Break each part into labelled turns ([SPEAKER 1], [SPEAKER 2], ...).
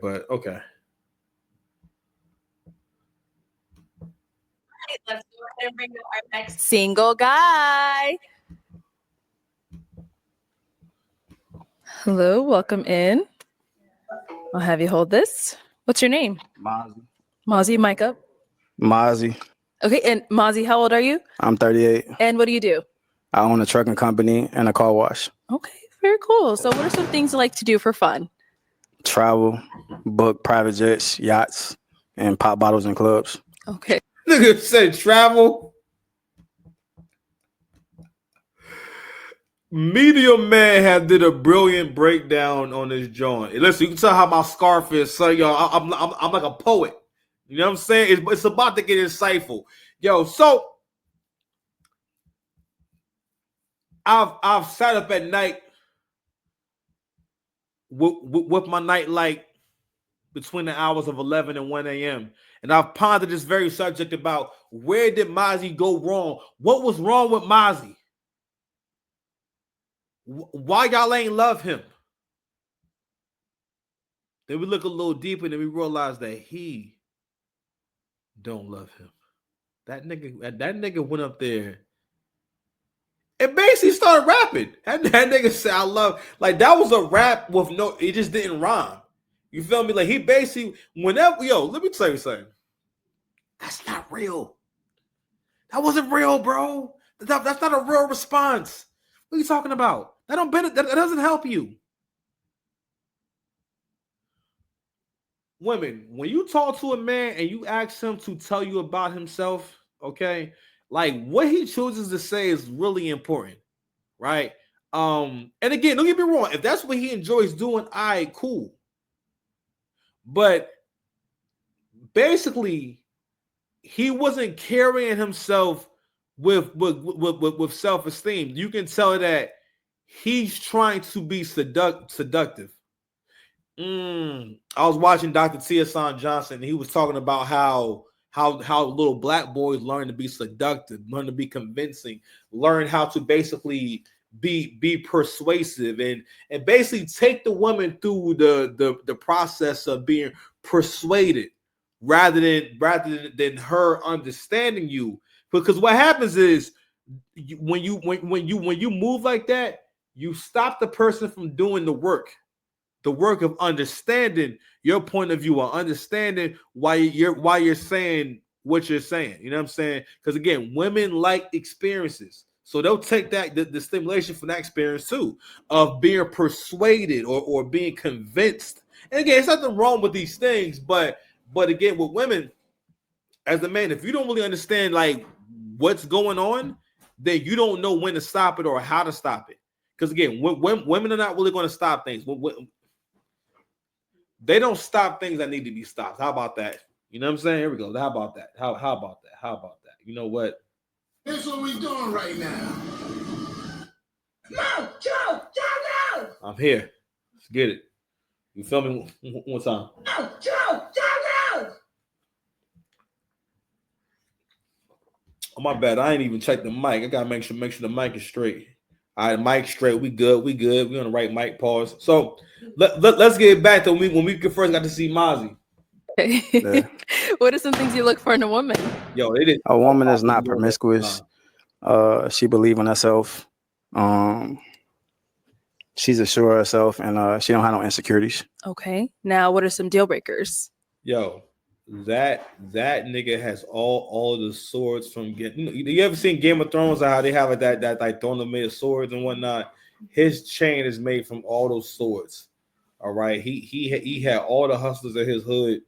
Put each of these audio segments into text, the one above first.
[SPEAKER 1] But okay.
[SPEAKER 2] Let's go ahead and bring up our next single guy. Hello, welcome in. I'll have you hold this. What's your name?
[SPEAKER 3] Mazi.
[SPEAKER 2] Mazi, mic up.
[SPEAKER 3] Mazi.
[SPEAKER 2] Okay, and Mazi, how old are you?
[SPEAKER 3] I'm 38.
[SPEAKER 2] And what do you do?
[SPEAKER 3] I own a trucking company and a car wash.
[SPEAKER 2] Okay, very cool. So what are some things you like to do for fun?
[SPEAKER 3] Travel, book private jets, yachts, and pop bottles in clubs.
[SPEAKER 2] Okay.
[SPEAKER 1] Nigga said travel. Medium Man had did a brilliant breakdown on this joint. Listen, you can tell how my scarf is, so yo, I'm like a poet. You know what I'm saying? It's about to get insightful, yo. So I've sat up at night with my nightlight between the hours of 11 and 1 a.m. And I've pondered this very subject about where did Mazi go wrong? What was wrong with Mazi? Why y'all ain't love him? Then we look a little deeper and then we realize that he don't love him. That nigga went up there and basically started rapping. That nigga said, I love, like that was a rap with no, it just didn't rhyme. You feel me? Like he basically, whenever, yo, let me tell you something. That's not real. That wasn't real, bro. That's not a real response. What are you talking about? That doesn't help you. Women, when you talk to a man and you ask him to tell you about himself, okay, like what he chooses to say is really important, right? And again, don't get me wrong, if that's what he enjoys doing, all right, cool. But basically, he wasn't carrying himself with self-esteem. You can tell that he's trying to be seductive. I was watching Dr. T.S. Johnson, and he was talking about how little black boys learn to be seductive, learn to be convincing, learn how to basically be persuasive and basically take the woman through the process of being persuaded rather than her understanding you. Because what happens is when you move like that, you stop the person from doing the work of understanding your point of view or understanding why you're saying what you're saying. You know what I'm saying? Because again, women like experiences. So they'll take that the stimulation from that experience too, of being persuaded or being convinced. And again, it's nothing wrong with these things, but again, with women, as a man, if you don't really understand like what's going on, then you don't know when to stop it or how to stop it. Because again, women are not really going to stop things. They don't stop things that need to be stopped. How about that? You know what I'm saying? Here we go. How about that? How about that? How about that? You know what?
[SPEAKER 4] Here's what we're doing right now.
[SPEAKER 1] No, Joe, no. I'm here. Let's get it. You feel me? One time. No, Joe, no. Oh, my bad. I ain't even checked the mic. I gotta make sure the mic is straight. All right, mic straight. We good. We on the right mic. Pause. So let's get back to when we first got to see Mazi.
[SPEAKER 2] Yeah. What are some things you look for in a woman?
[SPEAKER 1] Yo, it is
[SPEAKER 3] a woman is not promiscuous. She believes in herself. She's assured of herself, and she don't have no insecurities.
[SPEAKER 2] Okay. Now, what are some deal breakers?
[SPEAKER 1] Yo, that nigga has all the swords from you ever seen Game of Thrones, how they have like that like throne made of swords and whatnot? His chain is made from all those swords. All right, he had all the hustlers in his hood.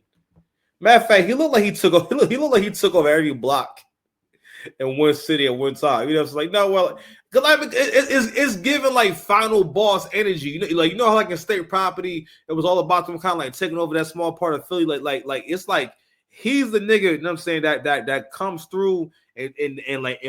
[SPEAKER 1] Matter of fact, he looked like he took over every block in one city at one time. You know, it's like no, well, it's given like final boss energy. You know how like in State Property, it was all about them kind of like taking over that small part of Philly. Like it's like he's the nigga. You know what I'm saying? That comes through and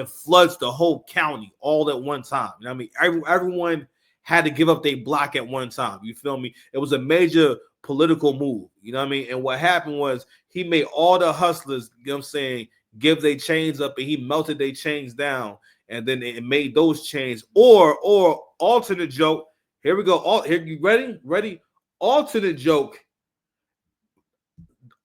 [SPEAKER 1] floods the whole county all at one time. You know what I mean? Everyone had to give up their block at one time. You feel me? It was a major political move. You know what I mean? And what happened was he made all the hustlers, you know what I'm saying, give their chains up, and he melted their chains down, and then it made those chains. Or alternate joke. Here we go. Here, you ready? Alternate joke.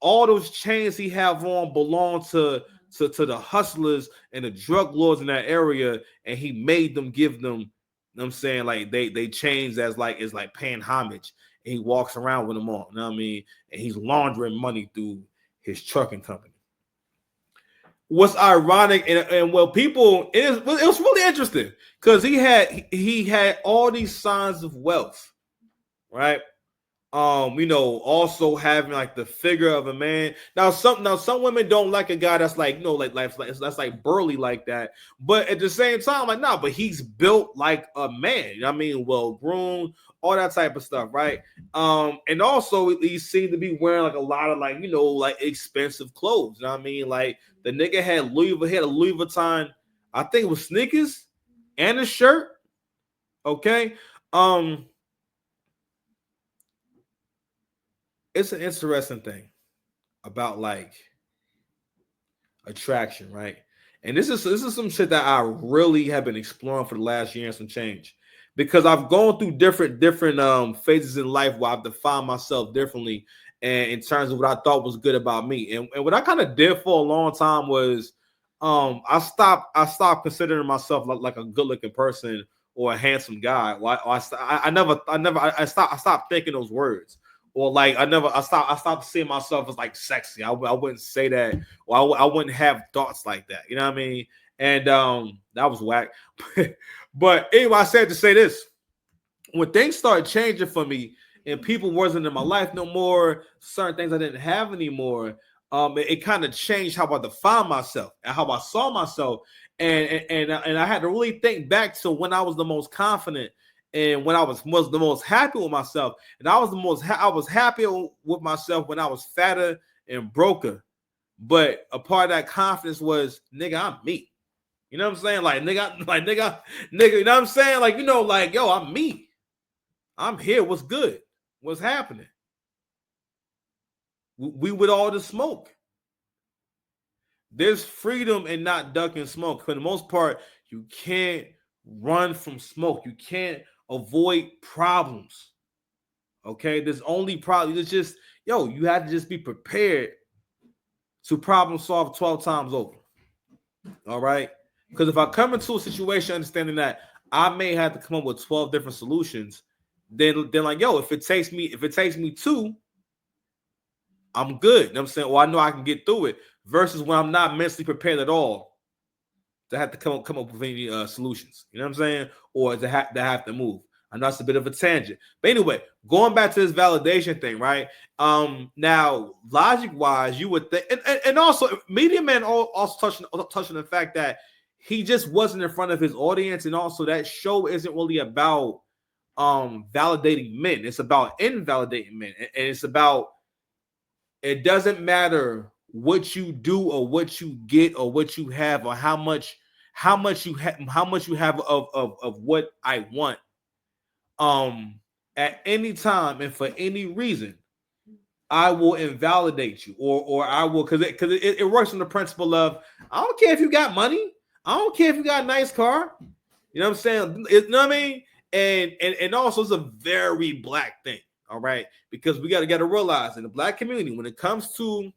[SPEAKER 1] all those chains he have on belong to the hustlers and the drug lords in that area, and he made them give them, you know what I'm saying, like they chains as like is like paying homage, and he walks around with them on, you know what I mean, and he's laundering money through his trucking company. What's ironic and well, people it was really interesting because he had all these signs of wealth, right? Also having like the figure of a man. Now some women don't like a guy that's like, that's like burly like that. But at the same time, like, nah, but he's built like a man. You know what I mean? Well groomed, all that type of stuff, right? And also he seemed to be wearing like a lot of like, like expensive clothes. You know what I mean? Like the nigga had a Louis Vuitton, I think it was sneakers and a shirt. Okay. It's an interesting thing about like attraction, right? And this is some shit that I really have been exploring for the last year and some change, because I've gone through different phases in life where I've defined myself differently, and in terms of what I thought was good about me. And what I kind of did for a long time was I stopped considering myself like a good looking person or a handsome guy. I stopped thinking those words. Or like I stopped seeing myself as like sexy. I wouldn't say that, or I wouldn't have thoughts like that. You know what I mean? And that was whack. But anyway, I said to say this: when things started changing for me, and people wasn't in my life no more, certain things I didn't have anymore. It kind of changed how I defined myself and how I saw myself, and I had to really think back to when I was the most confident. And when I was the most happy with myself, and I was happier with myself when I was fatter and broker. But a part of that confidence was, nigga, I'm me. You know what I'm saying? Like nigga, you know what I'm saying? Like, like, yo, I'm me. I'm here. What's good? What's happening? We with all the smoke. There's freedom in not ducking smoke. For the most part, you can't run from smoke. You can't avoid problems. Okay, there's only problems. It's just, you have to just be prepared to problem solve 12 times over. All right, because if I come into a situation understanding that I may have to come up with 12 different solutions, then like, if it takes me two, I'm good. You know what I'm saying? Well, I know I can get through it. Versus when I'm not mentally prepared at all to have to come up with any solutions. You know what I'm saying? Or to have to move. I know it's a bit of a tangent. But anyway, going back to this validation thing, right? Now, logic-wise, you would think, and also, Media Man also touched on the fact that he just wasn't in front of his audience, and also that show isn't really about validating men. It's about invalidating men. And it's about, it doesn't matter what you do or what you get or what you have or how much you have of what I want. At any time and for any reason, I will invalidate you, or I will, because it works on the principle of, I don't care if you got money, I don't care if you got a nice car. You know what I'm saying? You know what I mean? And also it's a very black thing, all right? Because we gotta realize in the black community, when it comes to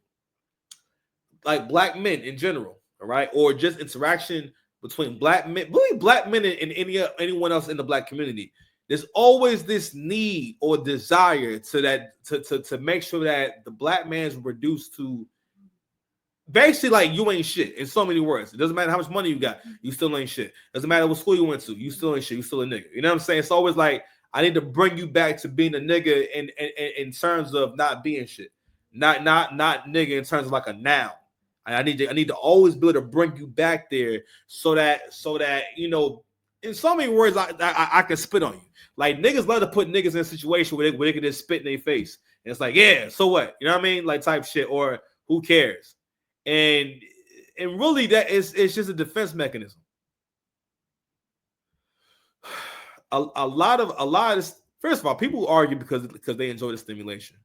[SPEAKER 1] like black men in general, all right, or just interaction between black men, really black men and anyone else in the black community, there's always this need or desire to make sure that the black man is reduced to basically like you ain't shit in so many words. It doesn't matter how much money you got, you still ain't shit. Doesn't matter what school you went to, you still ain't shit. You still a nigga. You know what I'm saying? It's always like, I need to bring you back to being a nigga in terms of not being shit, not nigga in terms of like a noun. I need to always be able to bring you back there so that in so many words I can spit on you. Like, niggas love to put niggas in a situation where they can just spit in their face. And it's like, yeah, so what? You know what I mean? Like type shit, or who cares? And really that it's just a defense mechanism. A lot of this, first of all, people argue because they enjoy the stimulation,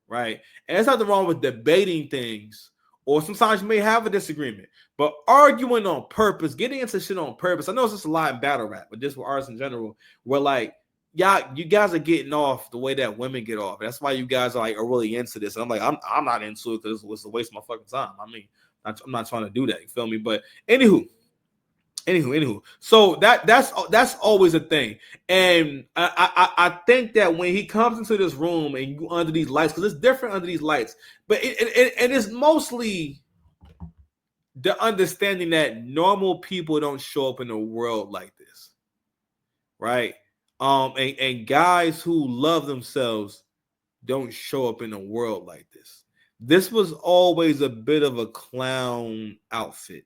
[SPEAKER 1] right? And there's nothing wrong with debating things, or sometimes you may have a disagreement, but arguing on purpose, getting into shit on purpose. I know it's just a lot in battle rap, but just for artists in general, where like you guys are getting off the way that women get off. That's why you guys are really into this. And I'm like, I'm not into it because it's a waste of my fucking time. I mean, I'm not trying to do that. You feel me? But anywho. So that's always a thing. And I think that when he comes into this room and you under these lights, because it's different under these lights, but it is mostly the understanding that normal people don't show up in a world like this, right? And guys who love themselves don't show up in a world like this. This was always a bit of a clown outfit,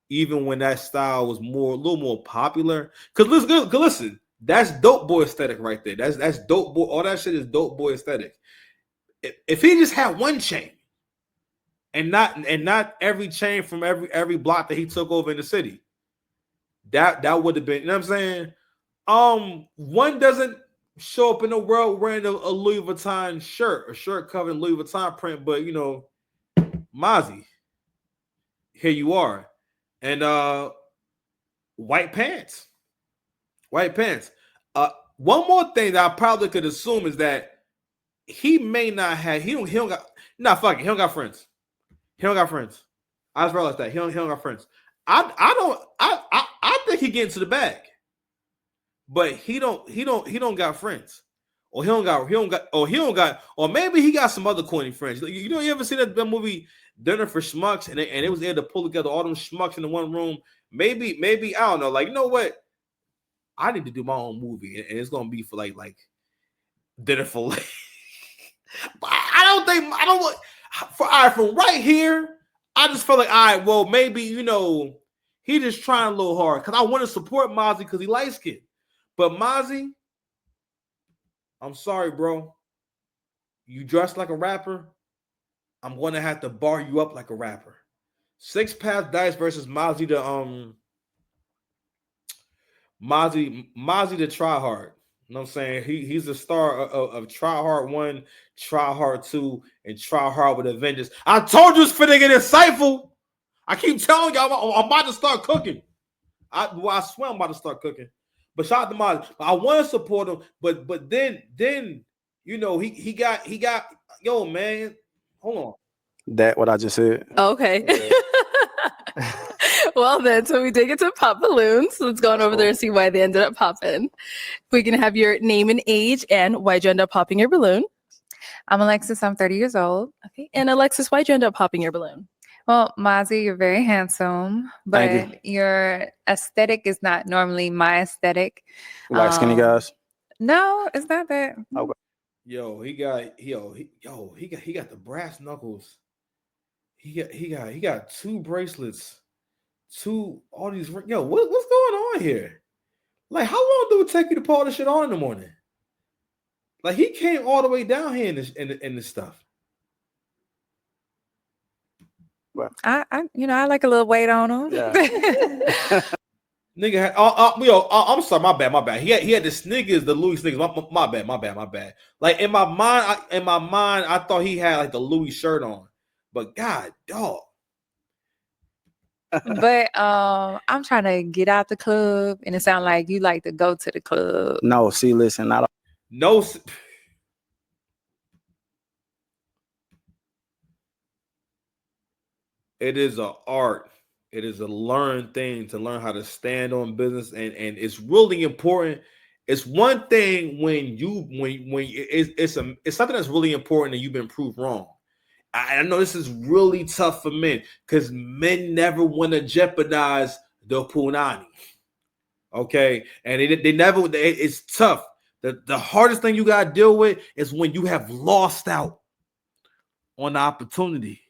[SPEAKER 1] even when that style was a little more popular. Cause listen, that's dope boy aesthetic right there. That's dope boy. All that shit is dope boy aesthetic. If he just had one chain, and not every chain from every block that he took over in the city, that would have been. You know what I'm saying? One doesn't show up in the world wearing a Louis Vuitton shirt, a shirt covered in Louis Vuitton print, but Mazi, here you are. And white pants. One more thing that I probably could assume is that he may not have. He don't got. Nah, fuck it. He don't got friends. I just realized that he don't got friends. I think he get into the bag, but he don't got friends, or or maybe he got some other corny friends. You ever see that movie Dinner for Schmucks, and it was able to pull together all them schmucks in the one room? Maybe I don't know. Like, you know what? I need to do my own movie, and it's gonna be for like Dinner for. I don't want from right here. I just feel like, all right, well, maybe he just trying a little hard because I want to support Mazi because he light skinned. But Mazi, I'm sorry, bro. You dress like a rapper, I'm gonna have to bar you up like a rapper. 6 Path Dice versus Mazi the Try Hard. You know what I'm saying? He's the star of Try Hard 1, Try Hard 2, and Try Hard with a Vengeance. I told you it's finna get insightful. I keep telling y'all I'm about to start cooking. I swear I'm about to start cooking. But shout out to Mazi. I want to support him, but then he got yo, man. Hold on.
[SPEAKER 3] That what I just said.
[SPEAKER 2] Okay. Well, then, so we did get to pop balloons. Let's go on over there and see why they ended up popping. We can have your name and age and why'd you end up popping your balloon.
[SPEAKER 5] I'm Alexis. I'm 30 years old.
[SPEAKER 2] Okay. And Alexis, why'd you end up popping your balloon?
[SPEAKER 5] Well, Mazi, you're very handsome, but your aesthetic is not normally my aesthetic.
[SPEAKER 3] You like skinny guys?
[SPEAKER 5] No, it's not that.
[SPEAKER 3] Okay.
[SPEAKER 1] Yo, he got the brass knuckles. He got 2 bracelets, all these. Yo, what's going on here? Like, how long do it take you to pull this shit on in the morning? Like, he came all the way down here in this stuff.
[SPEAKER 5] I like a little weight on him.
[SPEAKER 3] Yeah.
[SPEAKER 1] Nigga had, I'm sorry, my bad. He had the sneakers, the Louis sneakers. My bad. Like, in my mind, I thought he had like the Louis shirt on, but God, dog.
[SPEAKER 5] But I'm trying to get out the club, and it sounds like you like to go to the club.
[SPEAKER 3] No, see, listen, not
[SPEAKER 1] No. It is an art. It is a learned thing to learn how to stand on business, and it's really important. It's one thing when it's something that's really important and you've been proved wrong. I know this is really tough for men because men never want to jeopardize the punani. Okay, and they never. It's tough. The hardest thing you gotta deal with is when you have lost out on the opportunity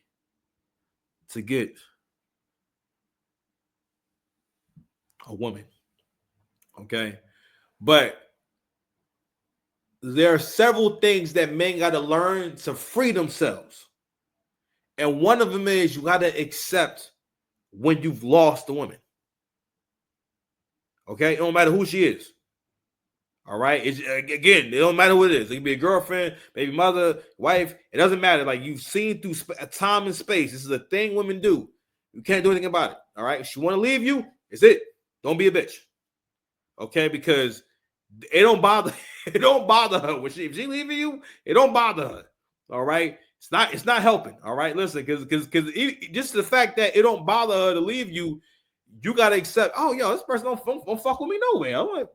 [SPEAKER 1] to get a woman. Okay, but there are several things that men got to learn to free themselves, and one of them is you got to accept when you've lost the woman. Okay, it don't matter who she is. All right, it don't matter what it is. It can be a girlfriend, baby mother, wife. It doesn't matter. Like, you've seen through time and space. This is a thing women do. You can't do anything about it. All right, if she want to leave you, it's it. Don't be a bitch. Okay, because It don't bother. It don't bother her. If she leaving you, it don't bother her. All right. It's not helping. All right. Listen, because just the fact that it don't bother her to leave you, you gotta accept. Oh, yo, this person don't fuck with me nowhere. I'm like,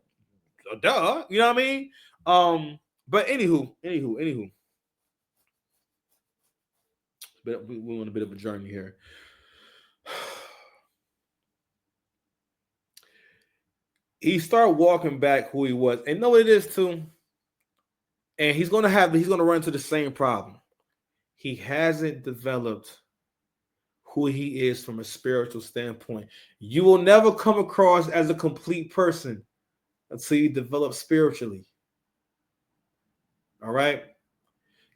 [SPEAKER 1] duh. You know what I mean? But anywho. But we're on a bit of a journey here. He started walking back who he was, and know what it is too. And he's gonna run into the same problem. He hasn't developed who he is from a spiritual standpoint. You will never come across as a complete person until you develop spiritually. All right?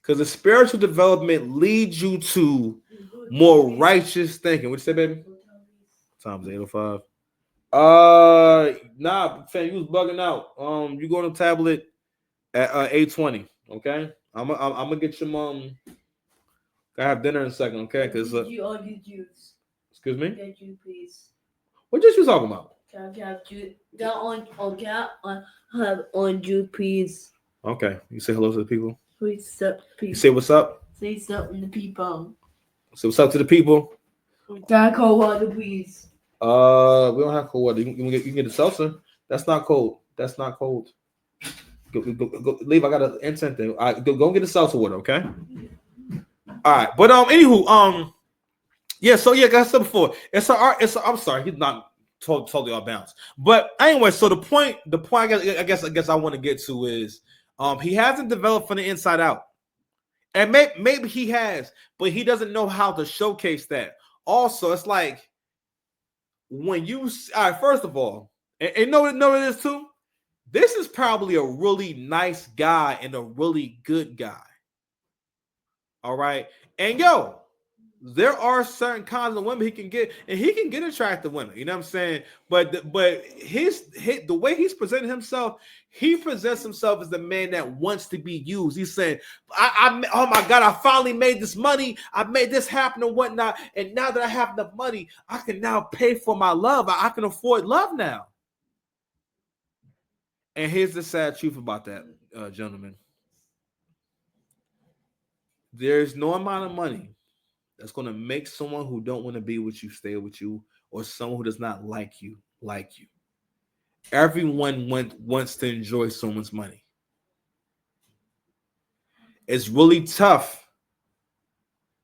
[SPEAKER 1] Because the spiritual development leads you to more righteous thinking. What you say, baby? Time's 8:05. Nah, fam, you was bugging out. You go on the tablet at 8:20. Okay, I'm gonna get your mom. I have dinner in a second. Okay, because
[SPEAKER 6] you all your juice.
[SPEAKER 1] Excuse me.
[SPEAKER 6] Get you, please.
[SPEAKER 1] What juice you talking about?
[SPEAKER 6] Can I have juice? Got on have on juice, please.
[SPEAKER 1] Okay, you say hello to the people.
[SPEAKER 6] Please, people.
[SPEAKER 1] You say what's up.
[SPEAKER 6] Say something to people.
[SPEAKER 1] Say what's up to the people.
[SPEAKER 6] Can I cold water, please?
[SPEAKER 1] We don't have cold water. You can get the seltzer. That's not cold. That's not cold. Go, leave. I got an incense thing. All right, go get the seltzer water, okay? All right, but anywho, yeah. So yeah, like I said before, I'm sorry, he's not totally off balance. But anyway, so the point I guess I want to get to is, he hasn't developed from the inside out, and maybe he has, but he doesn't know how to showcase that. Also, it's like when you, all right, first of all, and know it is too. This is probably a really nice guy and a really good guy. All right. And yo, there are certain kinds of women he can get, and he can get attractive women. You know what I'm saying? But his the way he's presenting himself, he presents himself as the man that wants to be used. He's saying, oh my God, I finally made this money. I made this happen and whatnot. And now that I have enough money, I can now pay for my love. I can afford love now. And here's the sad truth about that, gentlemen. There's no amount of money that's going to make someone who don't want to be with you stay with you, or someone who does not like you. Everyone wants to enjoy someone's money. It's really tough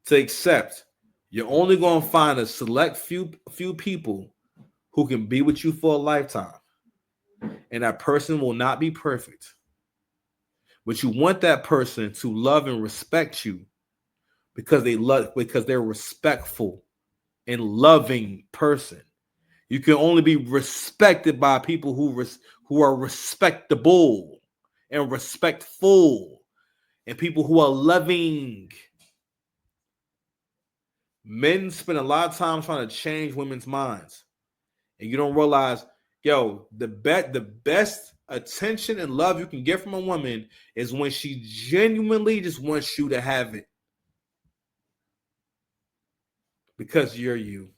[SPEAKER 1] to accept. You're only going to find a select few people who can be with you for a lifetime. And that person will not be perfect. But you want that person to love and respect you because they're respectful and loving person. You can only be respected by people who are respectable and respectful, and people who are loving. Men spend a lot of time trying to change women's minds, and you don't realize, yo, the best attention and love you can get from a woman is when she genuinely just wants you to have it because you're you.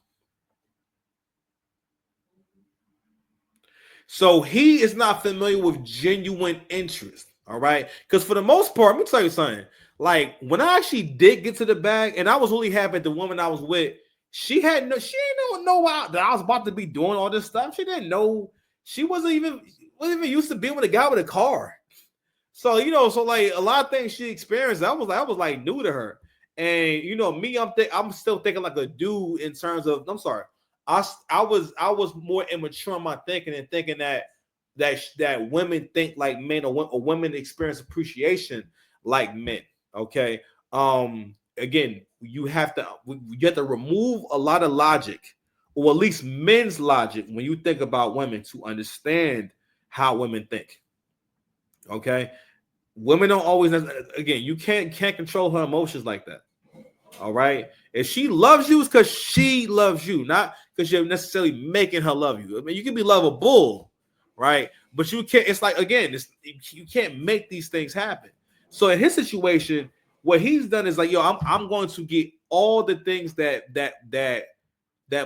[SPEAKER 1] So he is not familiar with genuine interest, all right? Because for the most part, let me tell you something. Like, when I actually did get to the bag, and I was really happy the woman I was with, she didn't know that I was about to be doing all this stuff. She didn't know. She wasn't even used to being with a guy with a car. So, so like a lot of things she experienced, I was like new to her. And me, I'm still thinking like a dude in terms of, I'm sorry. I was more immature in my thinking and thinking that women think like men, or women experience appreciation like men. Okay. Again, you have to remove a lot of logic, or at least men's logic, when you think about women, to understand how women think. Okay. Women don't always, again, you can't control her emotions like that. All right. If she loves you, it's because she loves you, not because you're necessarily making her love you. I mean, you can be lovable, right? But you can't. It's like, again, you can't make these things happen. So in his situation, what he's done is like, yo, I'm going to get all the things that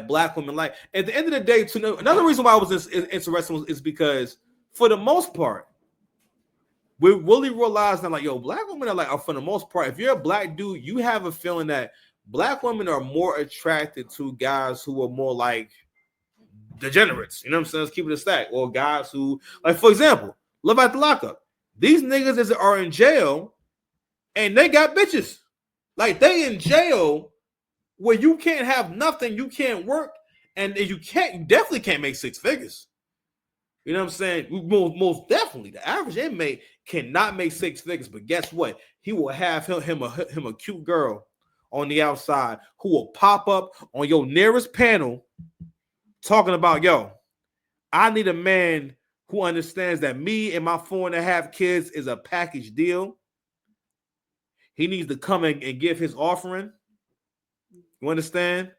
[SPEAKER 1] black women like. At the end of the day, another reason why I was interested is because for the most part, we're really realizing like, yo, black women are like, for the most part, if you're a black dude, you have a feeling that black women are more attracted to guys who are more like degenerates. You know what I'm saying? Let's keep it a stack. Or guys who, like, for example, Love After Lockup. These niggas are in jail and they got bitches. Like, they in jail where you can't have nothing, you can't work, and you definitely can't make six figures. You know what I'm saying? Most definitely, the average inmate cannot make six figures, but guess what? He will have him a cute girl on the outside who will pop up on your nearest panel talking about, yo, I need a man who understands that me and my 4.5 kids is a package deal. He needs to come and give his offering. You understand?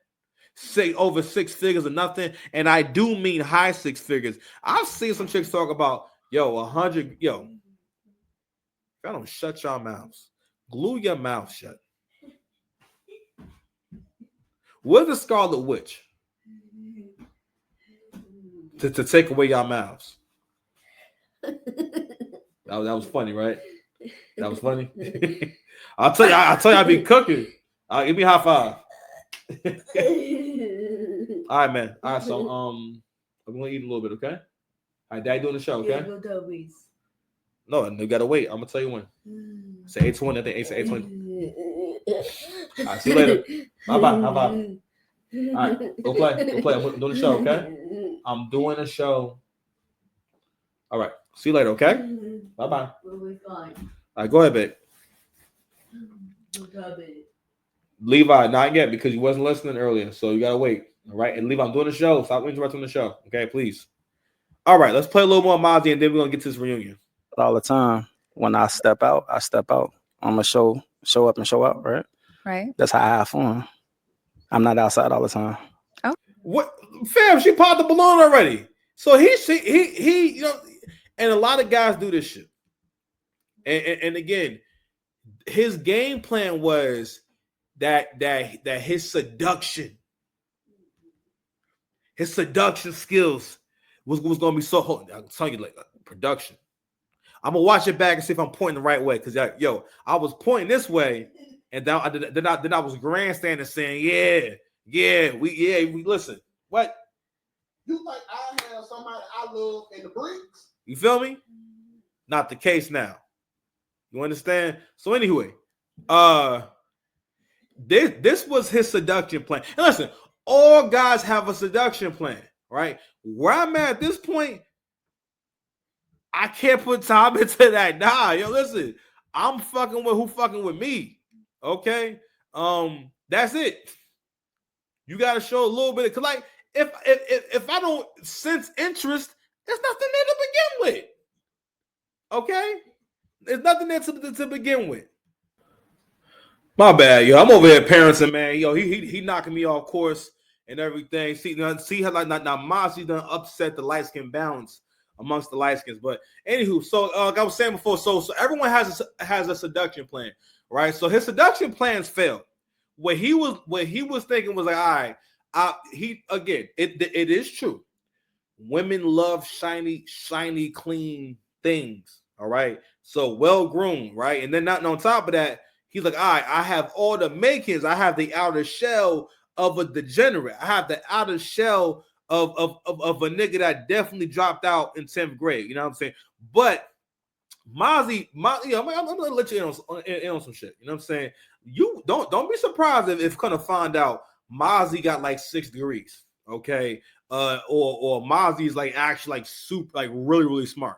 [SPEAKER 1] Say over six figures or nothing. And I do mean high six figures. I've seen some chicks talk about, yo, 100, yo. If y'all don't shut your mouths, glue your mouth shut. Where's the Scarlet Witch? To take away your mouths. That was funny, right? That was funny. I'll tell you, I be cooking. Give me a high five. All right, man. All right, so I'm gonna eat a little bit, okay? All right, Daddy doing the show, okay? No, you gotta wait. I'm gonna tell you when. Say 8:20. I think it's 8:20. All right, see you later. Bye. All right, go play. I'm doing the show, okay? I'm doing a show. All right, see you later, okay? Bye. All right, go ahead, babe. Levi, not yet because you wasn't listening earlier, so you gotta wait. All right, and Levi, I'm doing the show. Stop interrupting the show, okay? Please. All right, let's play a little more Mazi, and then we're gonna get to this reunion.
[SPEAKER 3] All the time. When I step out. I'm gonna show up and show out, right?
[SPEAKER 5] Right.
[SPEAKER 3] That's how I have fun. I'm not outside all the time.
[SPEAKER 1] What, fam? She popped the balloon already. So he, you know, and a lot of guys do this shit. And again, his game plan was that his seduction skills was gonna be so hard. I'm telling you, like production. I'm gonna watch it back and see if I'm pointing the right way. Cause I was pointing this way, and then I was grandstanding saying, we listen. What?
[SPEAKER 4] You think I have somebody I love in the bricks?
[SPEAKER 1] You feel me? Not the case now. You understand? So anyway, this was his seduction plan. And listen, all guys have a seduction plan, right? Where I'm at this point, I can't put time into that. Nah, yo, listen, I'm fucking with who fucking with me. Okay? That's it. You gotta show a little bit, cause like if I don't sense interest, there's nothing there to begin with. Okay? There's nothing there to begin with. My bad, yo. I'm over here parenting, man. Yo, he knocking me off course and everything. See how like now Mazi done upset the light skin balance amongst the light skins. But anywho, so like I was saying before, so everyone has a seduction plan, right? So his seduction plans failed. What he was thinking was like, all right, it is true. Women love shiny, clean things. All right. So well groomed, right? And then not on top of that, he's like, all right, I have all the makings. I have the outer shell of a degenerate. I have the outer shell of a nigga that definitely dropped out in 10th grade. You know what I'm saying? But Mazi, I'm gonna let you in on some shit. You know what I'm saying? You don't be surprised if kind of find out Mazi got like 6 degrees, okay? Or Mazi's like actually like super, like really smart.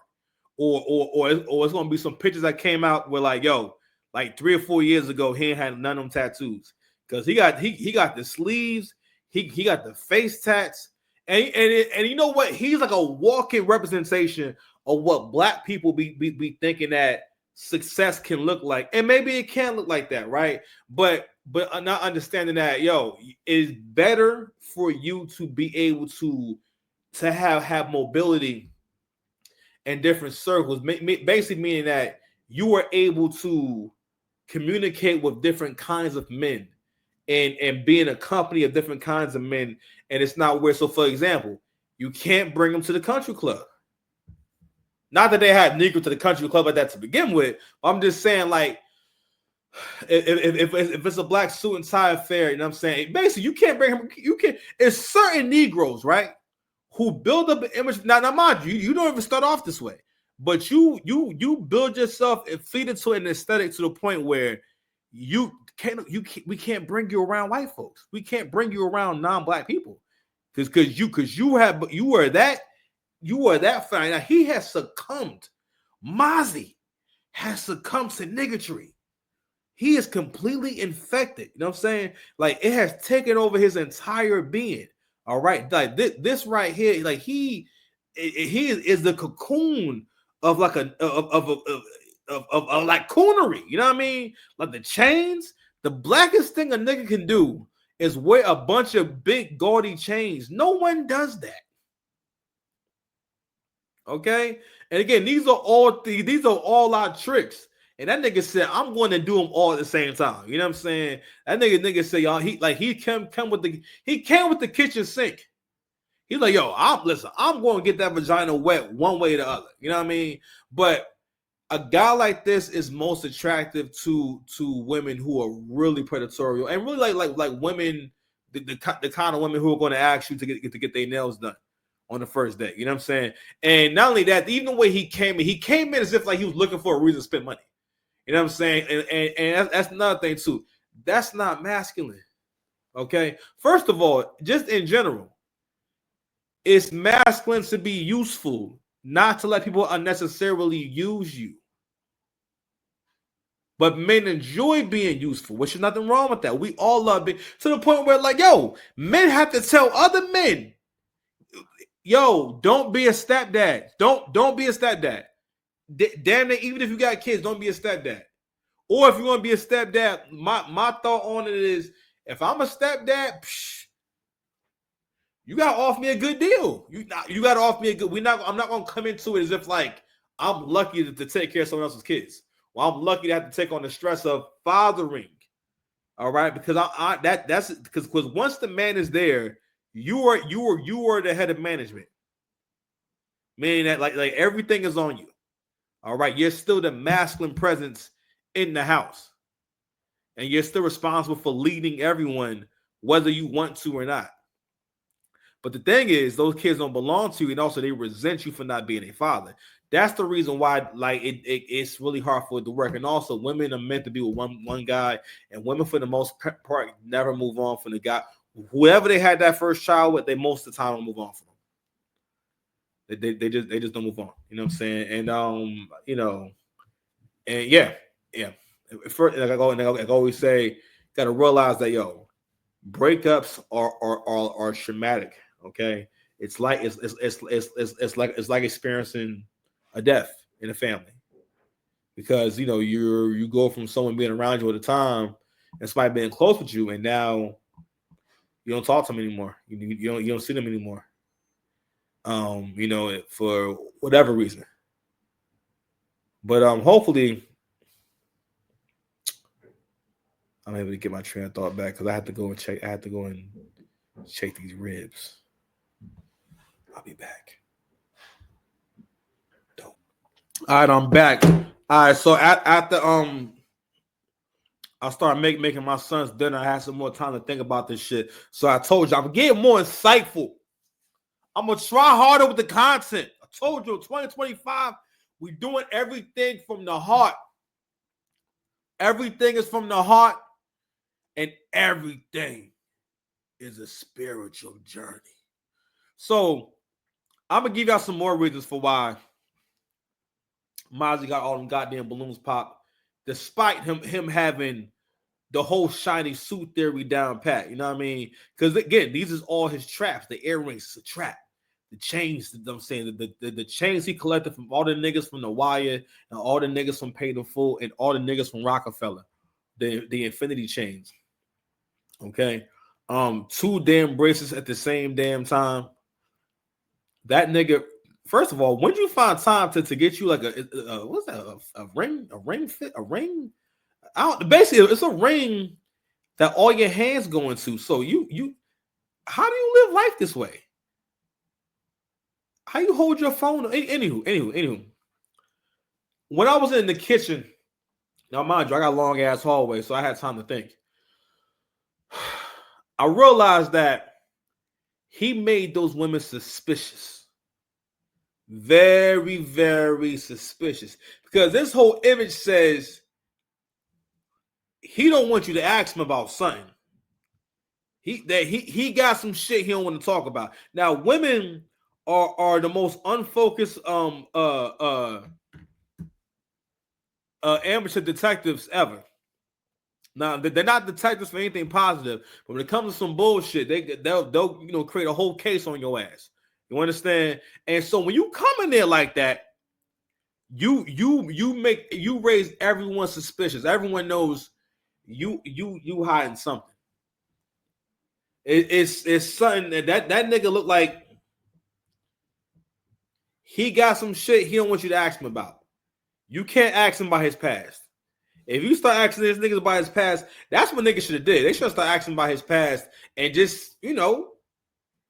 [SPEAKER 1] Or it's gonna be some pictures that came out where like, yo, like 3 or 4 years ago, he ain't had none of them tattoos. Because he got the sleeves, he got the face tats, and you know what? He's like a walking representation of what black people be thinking that success can look like. And maybe it can look like that, right? But not understanding that, yo, it's better for you to be able to have mobility in different circles, basically meaning that you are able to communicate with different kinds of men and be in a company of different kinds of men. And it's not weird. So for example, you can't bring them to the country club. Not that they had Negro to the country club like that to begin with. I'm just saying, like, if it's a black suit and tie affair, you know what I'm saying? Basically, you can't bring him. You can't. It's certain Negroes, right, who build up an image. Now mind you, you don't even start off this way, but you build yourself and feed into an aesthetic to the point where we can't bring you around white folks. We can't bring you around non-black people because you are that fine. Now he has succumbed. Mazi has succumbed to niggatry. He is completely infected. You know what I'm saying? Like, it has taken over his entire being. All right. Like this right here, like he is the cocoon of like of like coonery. You know what I mean? Like the chains, the blackest thing a nigga can do is wear a bunch of big gaudy chains. No one does that. Okay. And again, these are all our tricks. And that nigga said, I'm going to do them all at the same time. You know what I'm saying? That nigga said, y'all, he came with the kitchen sink. He's like, yo, I'm going to get that vagina wet one way or the other. You know what I mean? But a guy like this is most attractive to women who are really predatorial and really like women, the kind of women who are going to ask you to get their nails done on the first day. You know what I'm saying? And not only that, even the way he came in as if like he was looking for a reason to spend money. You know what I'm saying? And that's another thing too. That's not masculine. Okay. First of all, just in general, it's masculine to be useful, not to let people unnecessarily use you. But men enjoy being useful, which is nothing wrong with that. We all love it to the point where, like, yo, men have to tell other men, yo, don't be a stepdad. Don't be a stepdad. Damn it, even if you got kids, don't be a stepdad. Or if you want to be a stepdad, my thought on it is, if I'm a stepdad, you gotta offer me a good deal. You gotta offer me a good. I'm not gonna come into it as if like I'm lucky to take care of someone else's kids. Well, I'm lucky to have to take on the stress of fathering. All right, because that's because once the man is there, you are the head of management. Meaning that like everything is on you. All right, you're still the masculine presence in the house, and you're still responsible for leading everyone, whether you want to or not. But the thing is, those kids don't belong to you, and also they resent you for not being a father. That's the reason why, like, it's really hard for it to work. And also, women are meant to be with one guy, and women, for the most part, never move on from the guy. Whoever they had that first child with, they most of the time will move on from them. They just don't move on. You know what I'm saying? And you know, and yeah. First, like I always say, gotta realize that breakups are traumatic. Okay, it's like experiencing a death in a family, because you go from someone being around you at a time and somebody being close with you, and now you don't talk to them anymore. You don't see them anymore. For whatever reason. But hopefully I'm able to get my train of thought back, because I have to go and check these ribs. I'll be back. Dope. All right, I'm back. All right, so after I started making my son's dinner, I had some more time to think about this shit. So I told you I'm getting more insightful. I'm gonna try harder with the content. I told you, 2025, we're doing everything from the heart. Everything is from the heart, and everything is a spiritual journey. So I'm gonna give y'all some more reasons for why Mazi got all them goddamn balloons popped, despite him having the whole shiny suit theory down pat. You know what I mean? Because again, these is all his traps. The earrings is a trap. The chains, I'm saying, the chains he collected from all the niggas from The Wire, and all the niggas from Paid in Full, and all the niggas from Rockefeller, the infinity chains. Okay, 2 damn bracelets at the same damn time. That nigga, first of all, when did you find time to get you like what's that? A ring fit? A ring? Basically, it's a ring that all your hands go into. So you, how do you live life this way? How you hold your phone? Anywho. when I was in the kitchen, now mind you, I got a long ass hallway, so I had time to think. I realized that he made those women suspicious. Very, very suspicious. Because this whole image says he don't want you to ask him about something. He got some shit he don't want to talk about. Now, women are the most unfocused amateur detectives ever. Now, they're not detectives for anything positive, but when it comes to some bullshit, they'll create a whole case on your ass. You understand? And so when you come in there like that, you raise everyone suspicious. Everyone knows you hiding something. It's something that nigga look like he got some shit he don't want you to ask him about. You can't ask him about his past. If you start asking this niggas about his past, that's what niggas should have did. They should start asking about his past and just,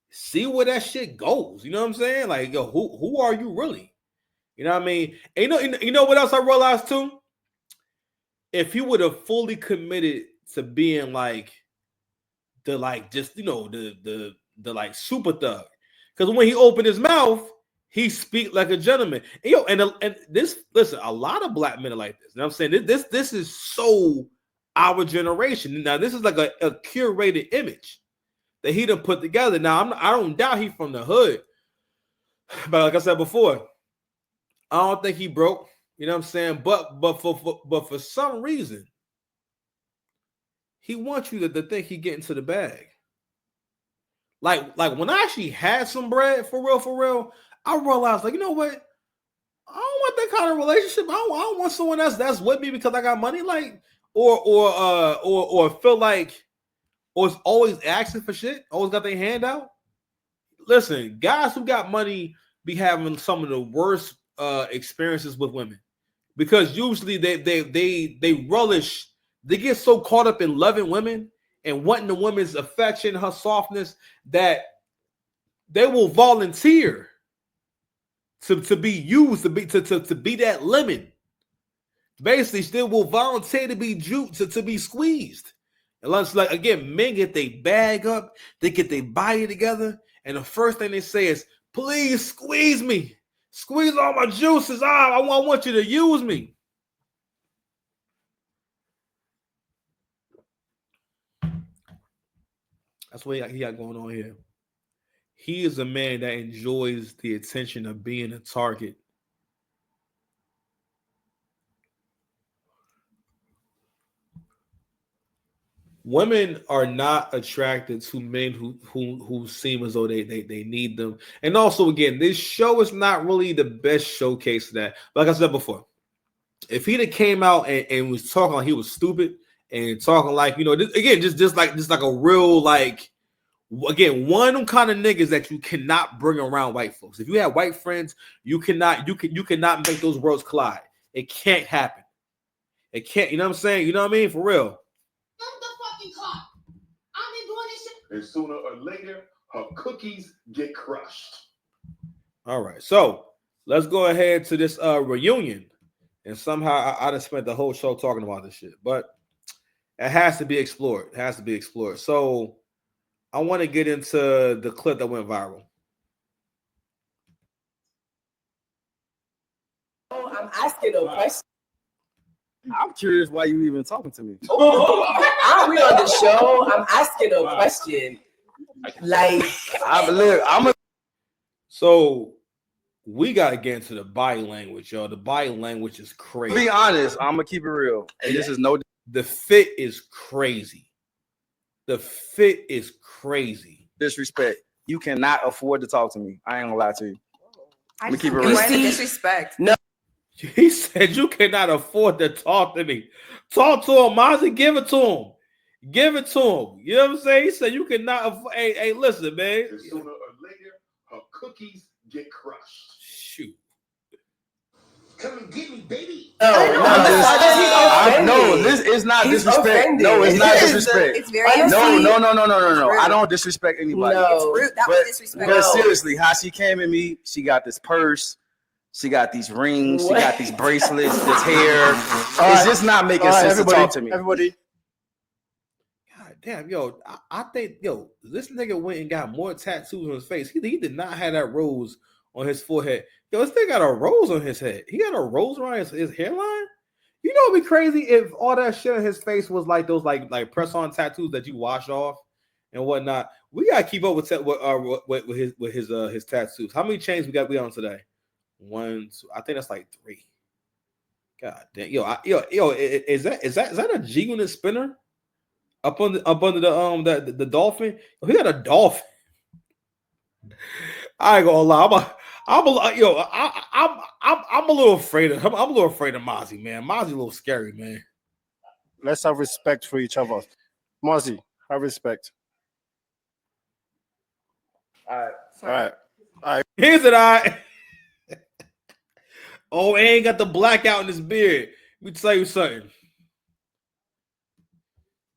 [SPEAKER 1] see where that shit goes. You know what I'm saying? Like, yo, who are you really? You know what I mean? And you know what else I realized too? If he would have fully committed to being like the super thug, because when he opened his mouth, he speak like a gentleman. And this, listen, a lot of black men are like this. You know what I'm saying? This is so our generation. Now, this is like a curated image that he done put together. Now, I don't doubt he from the hood, but like I said before, I don't think he broke. You know what I'm saying? But for some reason, he wants you to think he get into the bag. Like when I actually had some bread for real, I realized, like, you know what? I don't want that kind of relationship. I don't want someone that's with me because I got money, like, or feel like, or is always asking for shit, always got their hand out. Listen, guys who got money be having some of the worst experiences with women, because usually they relish, they get so caught up in loving women and wanting the woman's affection, her softness, that they will volunteer to be used, to be that lemon. Basically, still will volunteer to be to be squeezed. Unless, like, again, men get their bag up, they get their body together, and the first thing they say is, "Please squeeze me, squeeze all my juices. I want you to use me." That's what he got going on here. He is a man that enjoys the attention of being a target. Women are not attracted to men who seem as though they need them. And also, again, this show is not really the best showcase of that. Like I said before, if he'd have came out and was talking like he was stupid and talking like, just like a real, like, again, one of them kind of niggas that you cannot bring around white folks. If you have white friends, you cannot make those worlds collide. It can't happen. It can't. You know what I'm saying? You know what I mean? For real.
[SPEAKER 4] And sooner or later, her cookies get crushed.
[SPEAKER 1] All right, so let's go ahead to this reunion. And somehow I'd have spent the whole show talking about this shit, but it has to be explored. It has to be explored. So I want to get into the clip that went viral.
[SPEAKER 7] I'm asking a question.
[SPEAKER 3] I'm curious why you even talking to me.
[SPEAKER 7] I'm on the show. I'm asking a question. Like,
[SPEAKER 1] So we gotta get into the body language, y'all. The body language is crazy.
[SPEAKER 3] To be honest, I'm gonna keep it real. And this is no.
[SPEAKER 1] The fit is crazy. The fit is crazy.
[SPEAKER 3] Disrespect. You cannot afford to talk to me. I ain't gonna lie to you. Let me keep it real.
[SPEAKER 5] Why the disrespect?
[SPEAKER 7] No.
[SPEAKER 1] He said you cannot afford to talk to me. Talk to him, Mazi. Give it to him. Give it to him. You know what I'm saying? He said you cannot afford. Hey, listen, man.
[SPEAKER 4] And sooner or later, her cookies get crushed.
[SPEAKER 1] Shoot.
[SPEAKER 4] Come and get me, baby.
[SPEAKER 7] No,
[SPEAKER 3] this is not
[SPEAKER 7] He's
[SPEAKER 3] disrespect.
[SPEAKER 7] offended.
[SPEAKER 3] No, it's not disrespect.
[SPEAKER 5] It's very
[SPEAKER 3] No. I don't disrespect anybody.
[SPEAKER 7] No.
[SPEAKER 5] It's rude. That was disrespectful.
[SPEAKER 3] But seriously, how she came at me, she got this purse. She got these rings.
[SPEAKER 7] What?
[SPEAKER 3] She got these bracelets, this hair. It's just not making sense to talk to me.
[SPEAKER 8] Everybody.
[SPEAKER 1] God damn, yo, I think, yo, this nigga went and got more tattoos on his face. He did not have that rose on his forehead. Yo, this nigga got a rose on his head. He got a rose around his hairline. You know, it'd be crazy if all that shit on his face was like those like press-on tattoos that you wash off and whatnot. We gotta keep up with his tattoos. How many chains we on today? 1, 2. I think that's like 3. God damn, yo, is that a G-Unit spinner up under the dolphin? He got a dolphin. I ain't gonna lie. I'm a little afraid of him. I'm a little afraid of Mazi, man. Mazi a little scary, man.
[SPEAKER 8] Let's have respect for each other. Mazi, have respect. All right.
[SPEAKER 1] Here's an eye. Oh, he ain't got the blackout in his beard. Let me tell you something.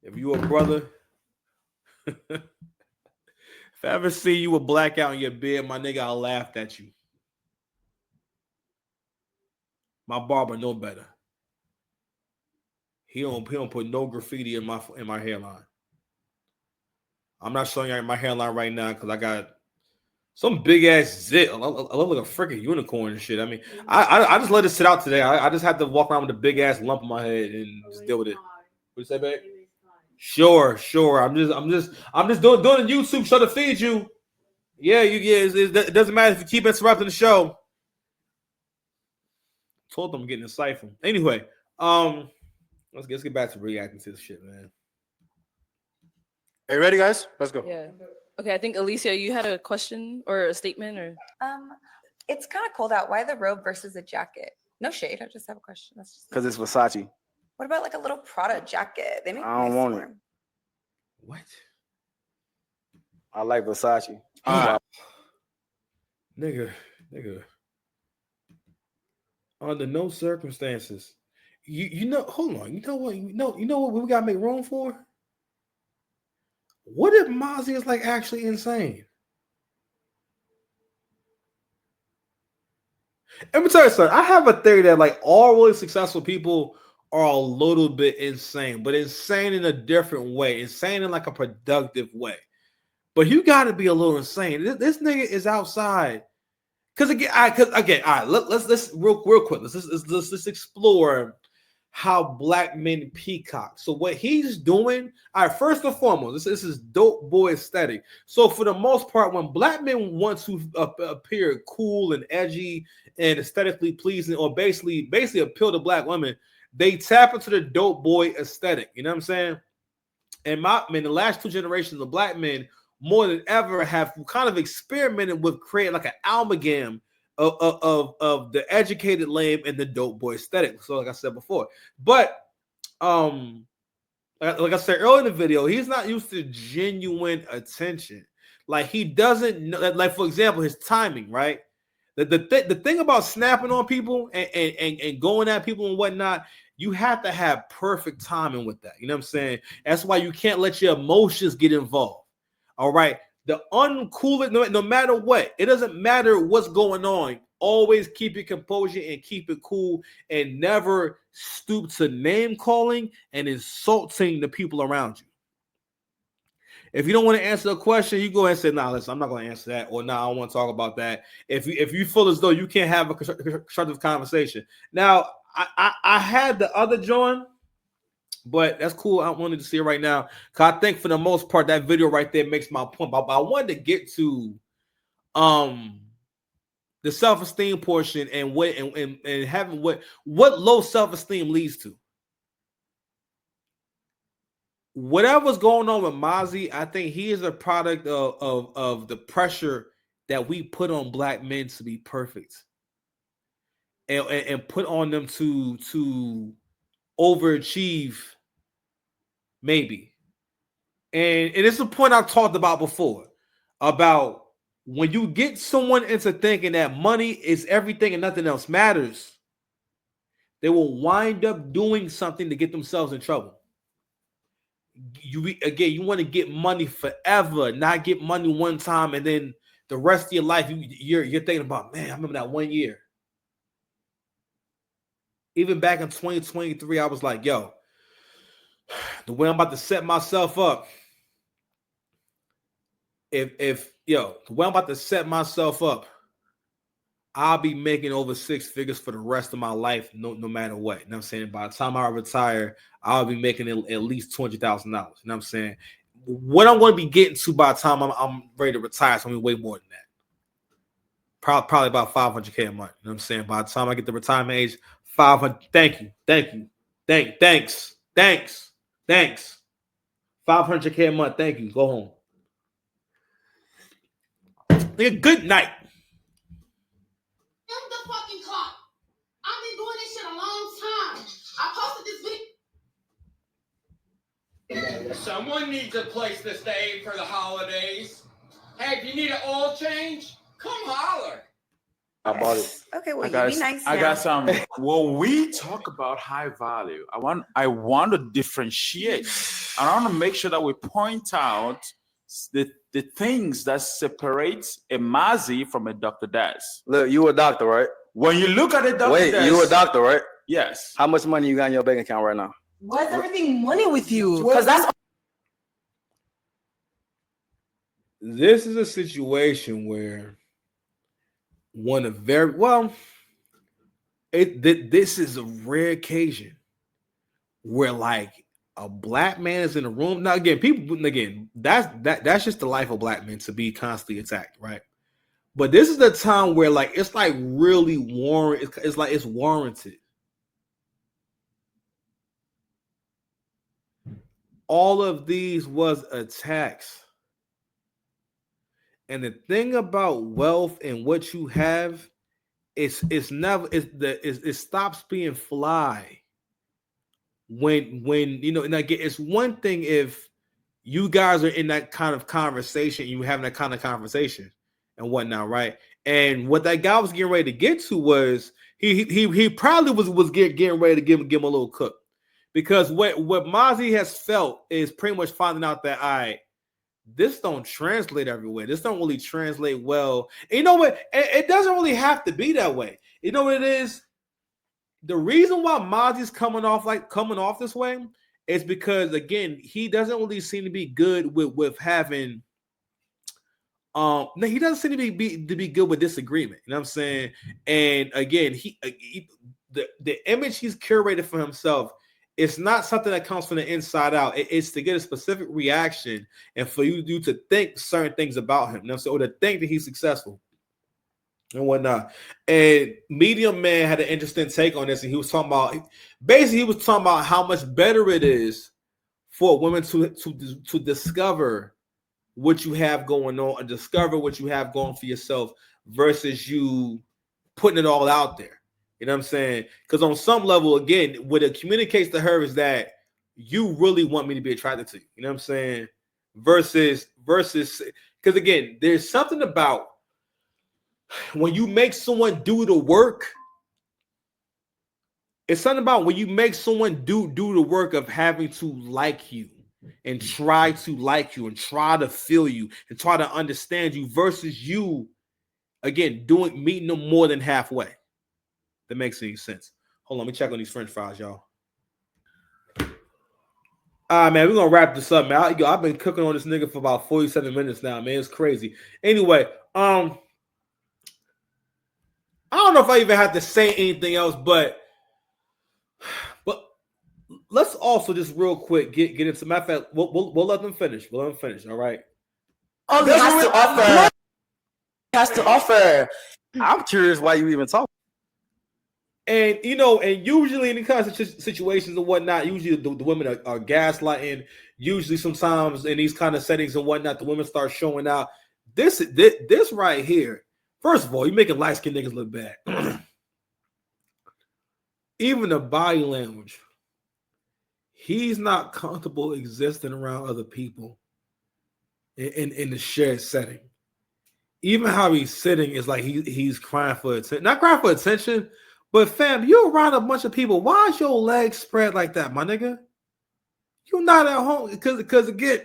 [SPEAKER 1] If you a brother, if I ever see you with blackout in your beard, my nigga, I'll laugh at you. My barber know better. He don't put no graffiti in my hairline. I'm not showing you my hairline right now because I got some big ass zit. I look like a freaking unicorn and shit. I mean, I just let it sit out today. I just had to walk around with a big ass lump on my head and just deal with it. What you say, babe? Sure. I'm just doing a YouTube show to feed you. Yeah, it doesn't matter if you keep interrupting the show. Told them I'm getting insightful. Anyway, let's get back to reacting to this shit, man.
[SPEAKER 8] Are you ready, guys? Let's go.
[SPEAKER 2] Yeah. Okay, I think Alicia, you had a question or a statement or
[SPEAKER 9] it's kind of cold out. Why the robe versus a jacket? No shade. I just have a question. That's just
[SPEAKER 3] Because it's Versace.
[SPEAKER 9] What about like a little Prada jacket? They make
[SPEAKER 3] I don't want it.
[SPEAKER 1] What?
[SPEAKER 3] I like Versace.
[SPEAKER 1] Nigga. Under no circumstances. You know, hold on. You know what we gotta make room for? What if Mazi is like actually insane? Let me tell you something. I have a theory that like all really successful people are a little bit insane, but insane in a different way, insane in like a productive way. But you got to be a little insane. This nigga is outside. Because again, all right. Let's real quick. Let's explore how black men peacock. So what he's doing, all right. First and foremost, this is dope boy aesthetic. So for the most part, when black men want to appear cool and edgy and aesthetically pleasing, or basically appeal to black women, they tap into the dope boy aesthetic. You know what I'm saying? And the last 2 generations of black men, more than ever, have kind of experimented with creating like an amalgam of the educated lame and the dope boy aesthetic. So like I said before, but like I said earlier in the video, he's not used to genuine attention. Like he doesn't know, like for example, his timing, right? The thing about snapping on people and going at people and whatnot, you have to have perfect timing with that. You know what I'm saying? That's why you can't let your emotions get involved. All right. The uncool, no matter what, it doesn't matter what's going on. Always keep your composure and keep it cool and never stoop to name calling and insulting the people around you. If you don't want to answer a question, you go ahead and say, nah, listen, I'm not going to answer that, or nah, I don't want to talk about that. If you feel as though you can't have a constructive conversation. Now, I had the other John, but that's cool. I wanted to see it right now because I think for the most part that video right there makes my point. But I wanted to get to the self-esteem portion and what and having what low self-esteem leads to. Whatever's going on with Mazi, I think he is a product of the pressure that we put on black men to be perfect and put on them to overachieve, maybe. And it's a point I've talked about before, about when you get someone into thinking that money is everything and nothing else matters, they will wind up doing something to get themselves in trouble. You want to get money forever, not get money one time and then the rest of your life you're thinking about, man, I remember that 1 year. even back in 2023, I was like, yo, the way I'm about to set myself up, the way I'm about to set myself up, I'll be making over 6 figures for the rest of my life, no matter what. You know what I'm saying? By the time I retire, I'll be making at least $200,000. You know what I'm saying? What I'm going to be getting to by the time I'm ready to retire is going to be way more than that. Probably about $500K a month. You know what I'm saying? By the time I get to retirement age, 500. Thank you. Thanks. 500K a month. Thank you. Go home. Nigga, good night.
[SPEAKER 10] The fucking clock. I've been doing this shit a long time. I posted this video.
[SPEAKER 11] Someone needs a place to stay for the holidays. Hey, if you need an oil change, come holler.
[SPEAKER 3] I bought it.
[SPEAKER 9] Okay, well,
[SPEAKER 12] I
[SPEAKER 9] you
[SPEAKER 12] got,
[SPEAKER 9] be nice
[SPEAKER 12] I
[SPEAKER 9] now.
[SPEAKER 12] got some. When we talk about high value, I want to differentiate. I want to make sure that we point out the things that separates a Mazi from a Dr. Daz.
[SPEAKER 3] Look, you a doctor, right?
[SPEAKER 12] When you look at a Dr.
[SPEAKER 3] Wait,
[SPEAKER 12] Daz,
[SPEAKER 3] you a doctor, right?
[SPEAKER 12] Yes.
[SPEAKER 3] How much money you got in your bank account right now?
[SPEAKER 7] Why is everything money with you? Because that's
[SPEAKER 1] This is a situation where this is a rare occasion where like a black man is in a room. Now that's just the life of black men, to be constantly attacked, right? But this is the time where like it's like really warranted. It's like it's warranted. All of these was attacks. And the thing about wealth and what you have, it stops being fly. When and again, it's one thing if you guys are in that kind of conversation, you having that kind of conversation and whatnot, right? And what that guy was getting ready to get to was he probably was getting ready to give him a little cook, because what Mazi has felt is pretty much finding out that this don't translate everywhere. This don't really translate well. And you know what? It doesn't really have to be that way. You know what it is? The reason why Mazi's coming off this way is because, again, he doesn't really seem to be good with having. No, he doesn't seem to be good with disagreement. You know what I'm saying? And again, the image he's curated for himself. It's not something that comes from the inside out. It's to get a specific reaction and for you to think certain things about him. You know, or to think that he's successful and whatnot. And Medium Man had an interesting take on this, and he was talking about how much better it is for women to discover what you have going on and discover what you have going for yourself versus you putting it all out there. You know what I'm saying? Because on some level, again, what it communicates to her is that you really want me to be attracted to you. You know what I'm saying? Versus, because again, there's something about when you make someone do the work. It's something about when you make someone do the work of having to like you and try to like you and try to feel you and try to understand you versus you, again, meeting them more than halfway. That makes any sense. Hold on, let me check on these French fries, y'all. All right, man, we're gonna wrap this up, man. I've been cooking on this nigga for about 47 minutes now, man. It's crazy. Anyway, I don't know if I even have to say anything else, but let's also just real quick get into. Matter of fact, we'll let them finish. We'll let them finish. All right.
[SPEAKER 7] all he has to offer. He has to offer.
[SPEAKER 3] I'm curious why you even talk.
[SPEAKER 1] And and usually in these kinds of situations and whatnot, usually the women are gaslighting. Usually, sometimes in these kind of settings and whatnot, the women start showing out. This right here. First of all, you're making light-skinned niggas look bad. Even the body language. He's not comfortable existing around other people in the shared setting. Even how he's sitting is like he's crying for attention. Not crying for attention. But fam, you're around a bunch of people. Why is your legs spread like that, my nigga? You're not at home because again,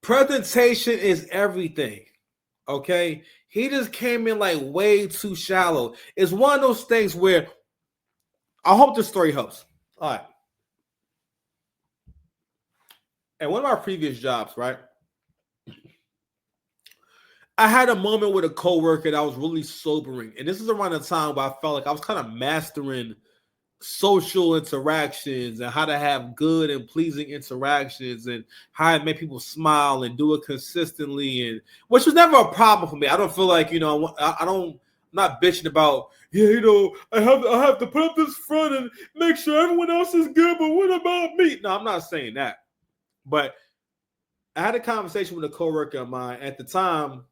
[SPEAKER 1] presentation is everything. Okay, he just came in like way too shallow. It's one of those things where I hope this story helps. All right. At one of our previous jobs, right? I had a moment with a coworker that was really sobering. And this is around the time where I felt like I was kind of mastering social interactions and how to have good and pleasing interactions and how to make people smile and do it consistently, and which was never a problem for me. I don't feel like, I don't, I'm not bitching about, I have to put up this front and make sure everyone else is good, but what about me? No, I'm not saying that. But I had a conversation with a coworker of mine at the time.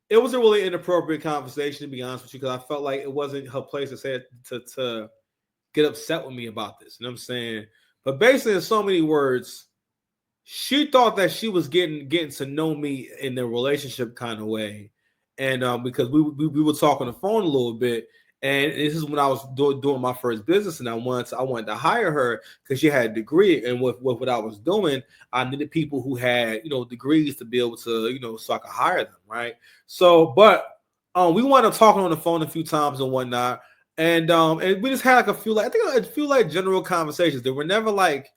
[SPEAKER 1] It was a really inappropriate conversation, to be honest with you, because I felt like it wasn't her place to say to get upset with me about this. You know what I'm saying? But basically, in so many words, she thought that she was getting to know me in a relationship kind of way, and because we would talk on the phone a little bit, and this is when I was doing my first business, and I wanted to hire her because she had a degree, and with what I was doing, I needed people who had degrees to be able to so I could hire them, right? So, but we wound up talking on the phone a few times and whatnot, and we just had like a few like general conversations. They were never like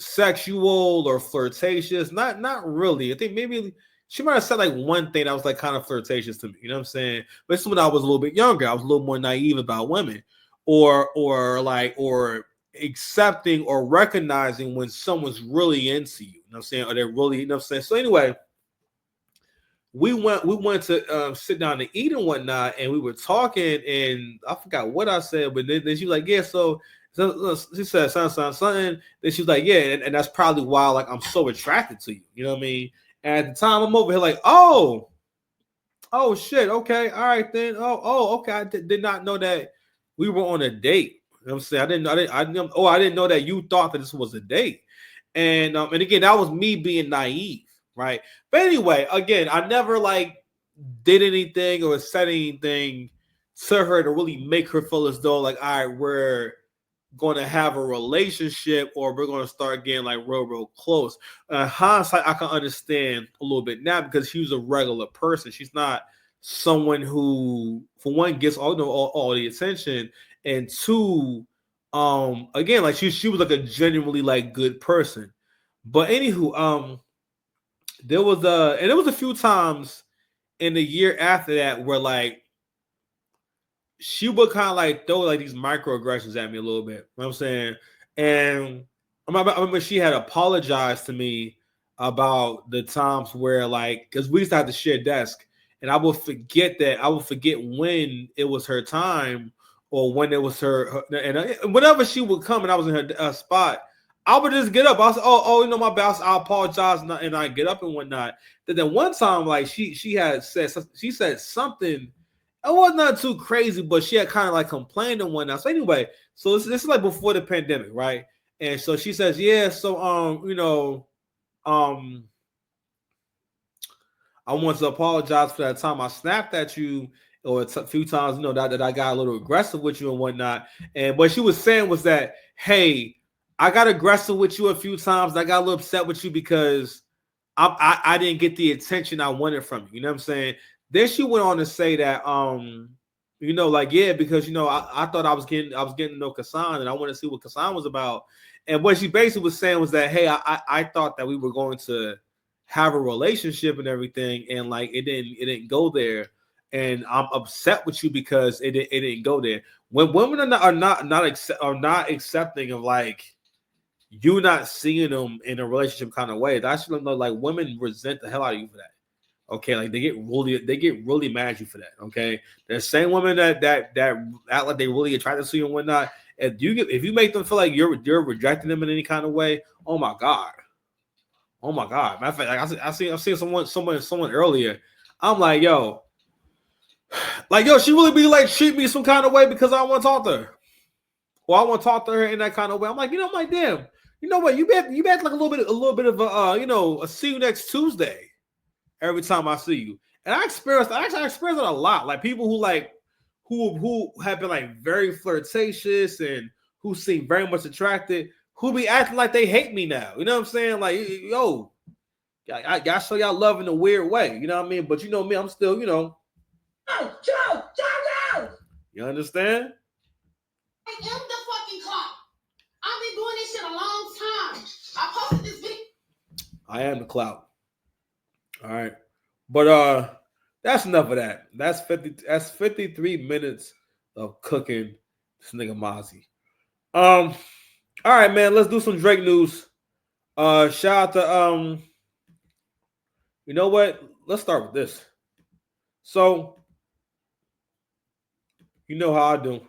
[SPEAKER 1] sexual or flirtatious, not really. I think maybe she might have said like one thing that was like kind of flirtatious to me, you know what I'm saying? But this is when I was a little bit younger. I was a little more naive about women, or accepting or recognizing when someone's really into you, you know what I'm saying? Or they're really, you know what I'm saying? So anyway, we went to sit down to eat and whatnot, and we were talking, and I forgot what I said, but then she was like, yeah, so she said something. Then she was like, yeah, and that's probably why like I'm so attracted to you. You know what I mean? And at the time, I'm over here like, oh shit, okay, all right then. Oh, okay. I did not know that we were on a date. You know what I'm saying? I didn't know that you thought that this was a date. And again, that was me being naive, right? But anyway, again, I never like did anything or said anything to her to really make her feel as though like, all right, we're going to have a relationship or we're going to start getting like real close. Hindsight, I can understand a little bit now because she was a regular person. She's not someone who, for one, gets all the attention, and two, again, like she was like a genuinely like good person. But anywho, there was a few times in the year after that where like she would kind of like throw like these microaggressions at me a little bit. You know what I'm saying? And I remember she had apologized to me about the times where like, because we used to have to share desk, and I would forget when it was her time or when it was her and whenever she would come and I was in her spot, I would just get up. I was my bad. I apologize, and I get up and whatnot. Then one time, like she said something. It was not too crazy, but she had kind of like complained and whatnot. So anyway, so this is like before the pandemic, right? And so she says, yeah, so I want to apologize for that time I snapped at you, or a few times, that I got a little aggressive with you and whatnot. And what she was saying was that, hey, I got aggressive with you a few times. And I got a little upset with you because I didn't get the attention I wanted from you. You know what I'm saying? Then she went on to say that, because I thought I was getting to know Kassan, and I want to see what Kassan was about. And what she basically was saying was that, hey, I thought that we were going to have a relationship and everything, and like it didn't go there, and I'm upset with you because it didn't go there. When women are not accepting of like you not seeing them in a relationship kind of way, that should know like women resent the hell out of you for that. Okay, like they get really mad at you for that. Okay, the same women that act like they really attracted to you and whatnot. If you make them feel like you're rejecting them in any kind of way, oh my god. Matter of fact, like I seen someone earlier. I'm like, yo, she really be like treat me some kind of way because I want to talk to her, or I want to talk to her in that kind of way. I'm like, I'm like, damn, you know what? You bet like a little bit of a see you next Tuesday. Every time I see you, and I experienced it a lot. Like people who have been like very flirtatious and who seem very much attracted, who be acting like they hate me now. You know what I'm saying? Like, yo, I show y'all love in a weird way. You know what I mean? But you know me, I'm still, You understand?
[SPEAKER 10] am the fucking clout. I've been doing this shit a long time. I posted this video.
[SPEAKER 1] I am the clout. All right. But that's enough of that. That's 53 minutes of cooking this nigga Mazi. All right, man. Let's do some Drake news. Shout out to you know what? Let's start with this. So, you know how I do.